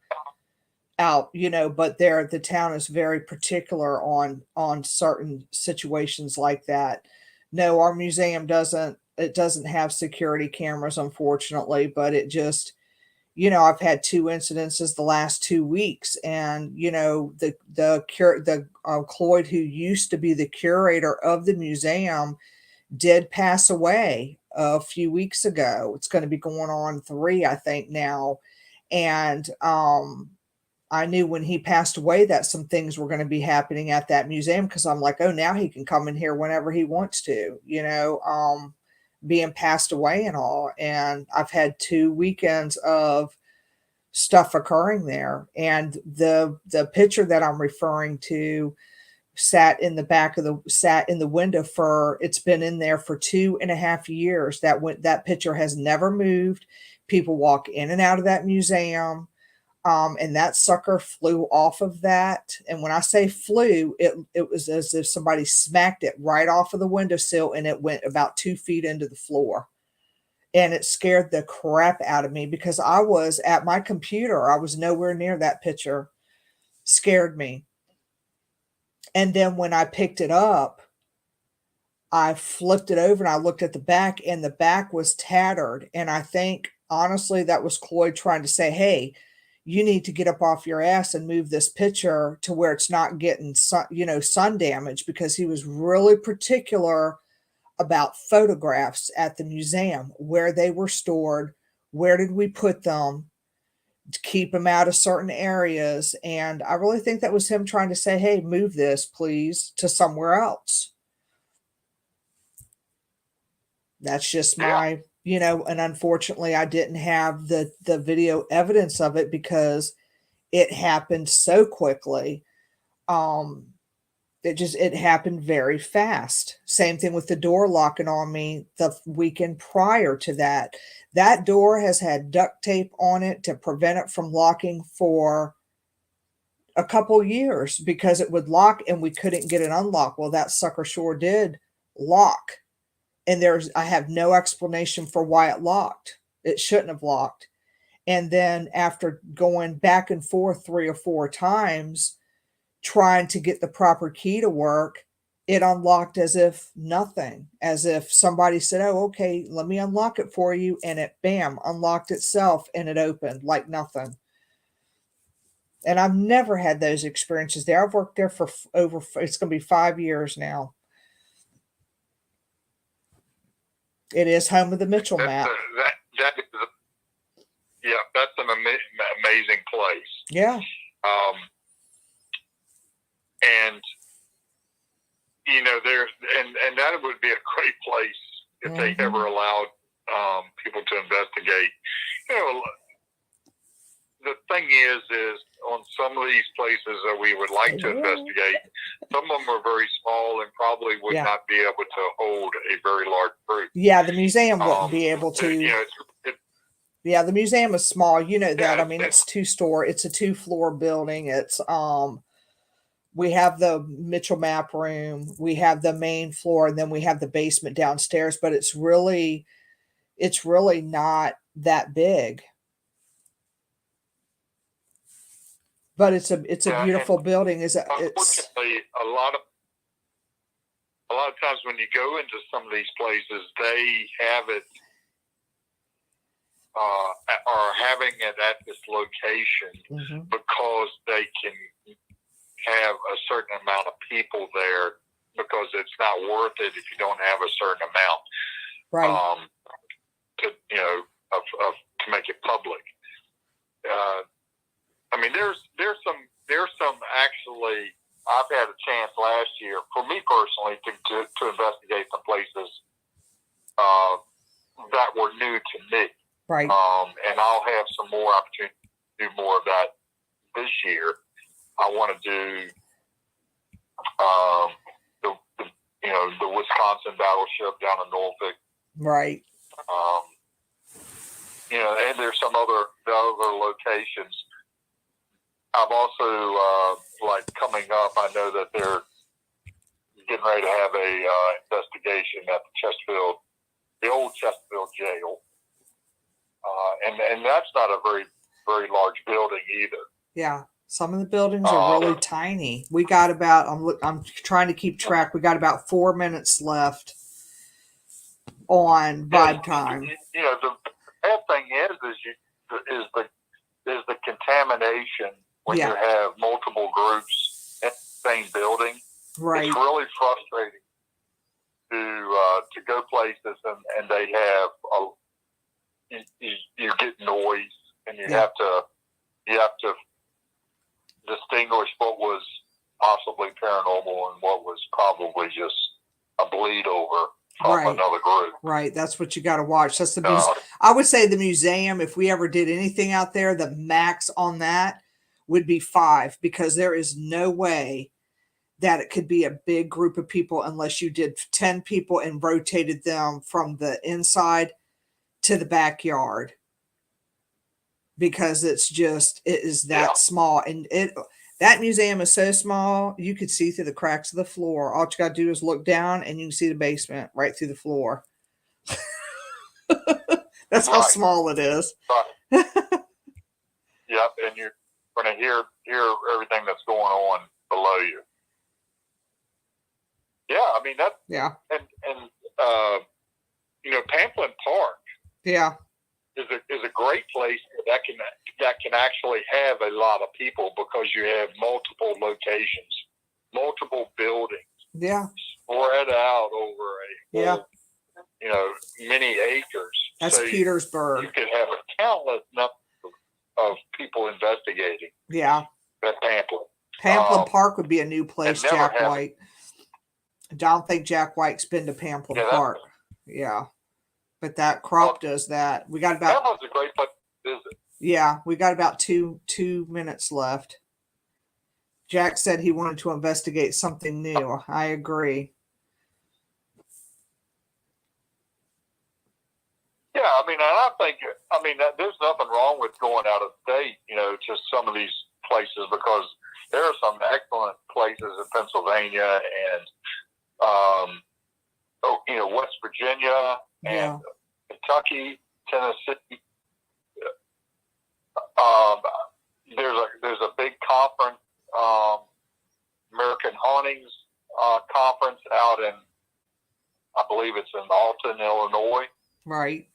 but the town is very particular on certain situations like that. No, our museum doesn't have security cameras, unfortunately, but it just, I've had 2 incidences the last 2 weeks, and Cloyd, who used to be the curator of the museum, did pass away a few weeks ago. It's going to be going on 3, I think now. And I knew when he passed away that some things were going to be happening at that museum, because I'm like, oh, now he can come in here whenever he wants to, being passed away and all. And I've had 2 weekends of stuff occurring there. And the picture that I'm referring to sat in the window it's been in there for 2.5 years. That picture has never moved. People walk in and out of that museum. And that sucker flew off of that. And when I say flew, it was as if somebody smacked it right off of the windowsill, and it went about 2 feet into the floor. And it scared the crap out of me because I was at my computer. I was nowhere near that picture. Scared me. And then when I picked it up, I flipped it over and I looked at the back, and the back was tattered. And I think, honestly, that was Cloyd trying to say, hey, you need to get up off your ass and move this picture to where it's not getting sun damage, because he was really particular about photographs at the museum, where they were stored, where did we put them, to keep them out of certain areas. And I really think that was him trying to say, hey, move this, please, to somewhere else. That's just my, and unfortunately I didn't have the video evidence of it because it happened so quickly. It happened very fast. Same thing with the door locking on me the weekend prior to that. That door has had duct tape on it to prevent it from locking for a couple years, because it would lock and we couldn't get it unlocked. Well, that sucker sure did lock. And I have no explanation for why it locked. It shouldn't have locked. And then after going back and forth 3 or 4 times, trying to get the proper key to work, it unlocked as if nothing, as if somebody said, oh, okay, let me unlock it for you. And it, bam, unlocked itself, and it opened like nothing. And I've never had those experiences there. I've worked there for it's going to be 5 years now. It is home of the Mitchell map. That is that's an amazing place. Yeah. And there and that would be a great place if they ever allowed people to investigate. The thing is on some of these places that we would like to investigate, some of them are very small and probably would not be able to hold a very large group. Yeah, the museum wouldn't be able to. Yeah, the museum is small. You know that. I mean, it's it's a 2-floor building. It's we have the Mitchell map room, we have the main floor, and then we have the basement downstairs, but it's really not that big. But it's a beautiful building. Unfortunately, a lot of times when you go into some of these places, they have it are having it at this location because they can have a certain amount of people there, because it's not worth it if you don't have a certain amount, right? To make it public. I mean, there's some actually. I've had a chance last year, for me personally, to investigate some places that were new to me. Right. And I'll have some more opportunity to do more of that this year. I want to do the Wisconsin battleship down in Norfolk. Right. And there's some other locations. I've also coming up. I know that they're getting ready to have a investigation at the old Chesterfield jail, and that's not a very very large building either. Yeah, some of the buildings are really tiny. We got about. I'm trying to keep track. We got about 4 minutes left on vibe time. The bad thing is the contamination when you have multiple groups in the same building. Right. It's really frustrating to go places and they have you get noise, and you have to distinguish what was possibly paranormal and what was probably just a bleed over from another group. Right. That's what you got to watch. That's the I would say the museum, if we ever did anything out there, the max on that would be 5, because there is no way that it could be a big group of people unless you did 10 people and rotated them from the inside to the backyard, because it is that small. And that museum is so small, you could see through the cracks of the floor. All you got to do is look down and you can see the basement right through the floor. That's how small it is. Right. Yep. And you're going to hear everything that's going on below you. Yeah. I mean, that. Yeah. And Pamplin Park. Yeah. Is a great place that can actually have a lot of people, because you have multiple locations, multiple buildings, spread out over many acres. That's so Petersburg. You could have a countless number of people investigating. Yeah. At Pamplin. Pamplin Park would be a new place, Jack White. I don't think Jack White's been to Pamplin Park. Yeah. But that crop does that. We got about. That was a great place to visit. Yeah, we got about two minutes left. Jack said he wanted to investigate something new. I agree. Yeah, I think there's nothing wrong with going out of state, to some of these places, because there are some excellent places in Pennsylvania and, West Virginia and Kentucky, Tennessee. There's a big conference, American Hauntings conference out in, I believe it's in Alton, Illinois. Right.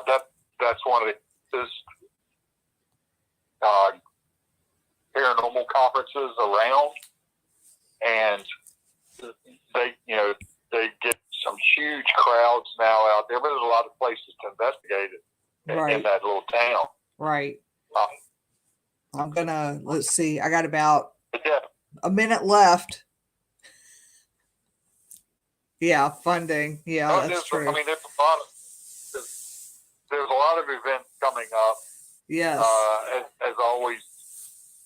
That's one of the paranormal conferences around, and they get some huge crowds now out there. But there's a lot of places to investigate it in that little town. Right. Let's see. I got about Yeah. a minute left. Yeah, funding. Yeah, that's true. I mean, there's a lot of events coming up. Yes. As always,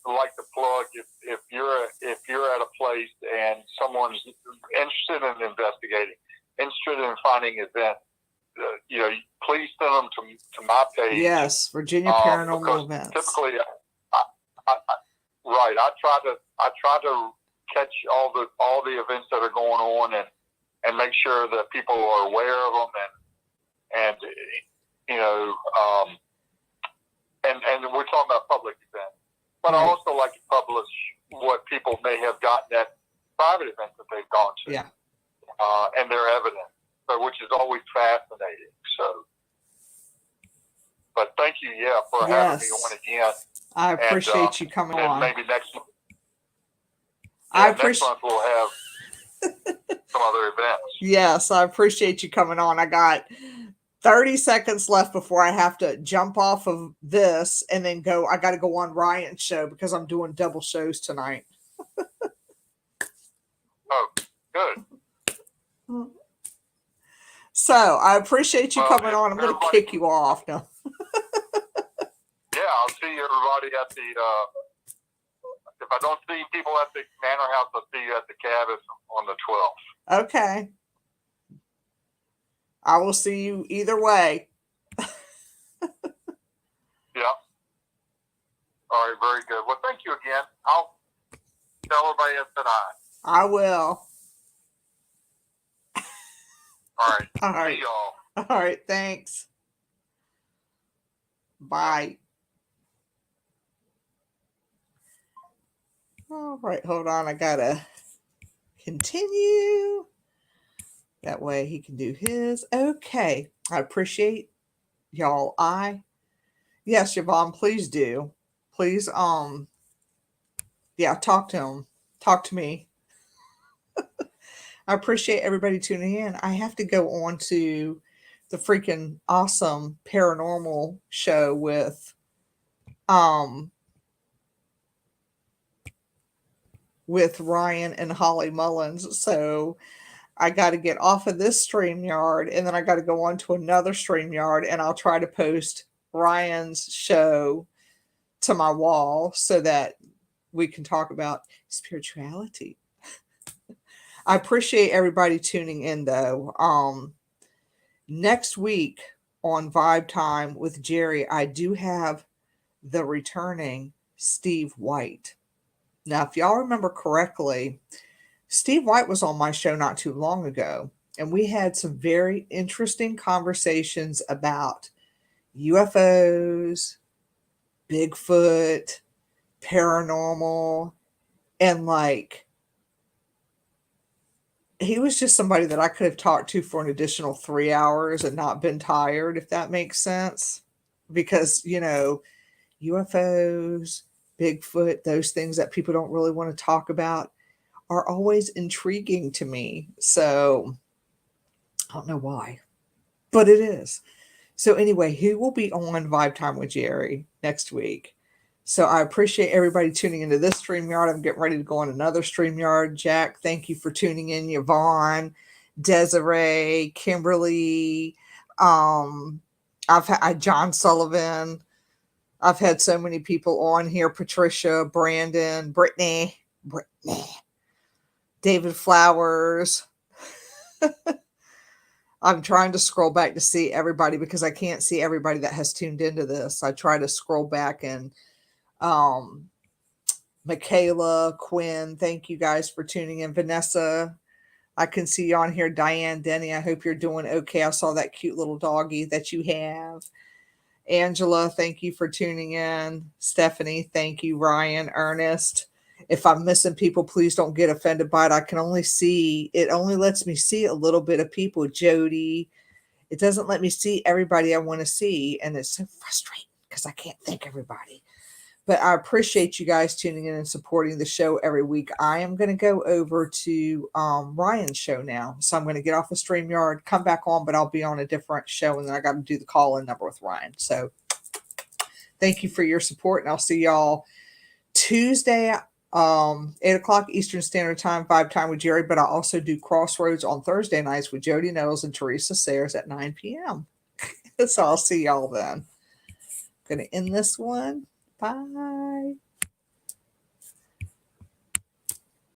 I like to plug if you're at a place and someone's interested in investigating, interested in finding events, please send them to my page. Yes, Virginia Paranormal Events. Typically, I try to catch all the events that are going on and make sure that people are aware of them and we're talking about public events. But I also like to publish what people may have gotten at private events that they've gone to. Yeah. And their evidence, which is always fascinating. So, but thank you, for having me on again. I appreciate you coming on. Maybe next month. Next month we'll have some other events. Yes, I appreciate you coming on. I got 30 seconds left before I have to jump off of this and then go. I got to go on Ryan's show because I'm doing double shows tonight. Oh, good. So I appreciate you coming on. I'm going to kick you off now. Yeah, I'll see everybody at the. If I don't see people at the Manor House, I'll see you at the cabin on the 12th. Okay. I will see you either way. Yeah. All right, very good. Well, thank you again. I'll tell everybody I said hi. I will. All right. All right. See y'all. All right. Thanks. Bye. All right. Hold on. I got to continue. That way he can do his. Okay. I appreciate y'all. Yes, Yvonne, please do. Please, talk to him. Talk to me. I appreciate everybody tuning in. I have to go on to the freaking awesome paranormal show with Ryan and Holly Mullins. So I got to get off of this StreamYard and then I got to go on to another StreamYard and I'll try to post Ryan's show to my wall so that we can talk about spirituality. I appreciate everybody tuning in though. Next week on Vibe Time with Jerry, I do have the returning Steve White. Now, if y'all remember correctly, Steve White was on my show not too long ago, and we had some very interesting conversations about UFOs, Bigfoot, paranormal, and he was just somebody that I could have talked to for an additional 3 hours and not been tired, if that makes sense. Because, UFOs, Bigfoot, those things that people don't really want to talk about are always intriguing to me. So I don't know why, but it is. So anyway, he will be on Vibe Time with Jerry next week. So I appreciate everybody tuning into this StreamYard. I'm getting ready to go on another StreamYard. Jack, thank you for tuning in. Yvonne, Desiree, Kimberly, I've had John Sullivan. I've had so many people on here. Patricia, Brandon, Brittany, David Flowers. I'm trying to scroll back to see everybody because I can't see everybody that has tuned into this. I try to scroll back and Michaela, Quinn, thank you guys for tuning in. Vanessa, I can see you on here. Diane, Denny, I hope you're doing okay. I saw that cute little doggy that you have. Angela, thank you for tuning in. Stephanie, thank you. Ryan, Ernest. If I'm missing people, please don't get offended by it. I can only see, it only lets me see a little bit of people. Jody, it doesn't let me see everybody I want to see. And it's so frustrating because I can't thank everybody. But I appreciate you guys tuning in and supporting the show every week. I am going to go over to Ryan's show now. So I'm going to get off of StreamYard, come back on, but I'll be on a different show. And then I got to do the call-in number with Ryan. So thank you for your support. And I'll see y'all Tuesday, 8 o'clock Eastern Standard Time, 5 time with Jerry. But I also do Crossroads on Thursday nights with Jody Nettles and Teresa Sayers at 9 p.m. So I'll see y'all then. Going to end this one. Bye.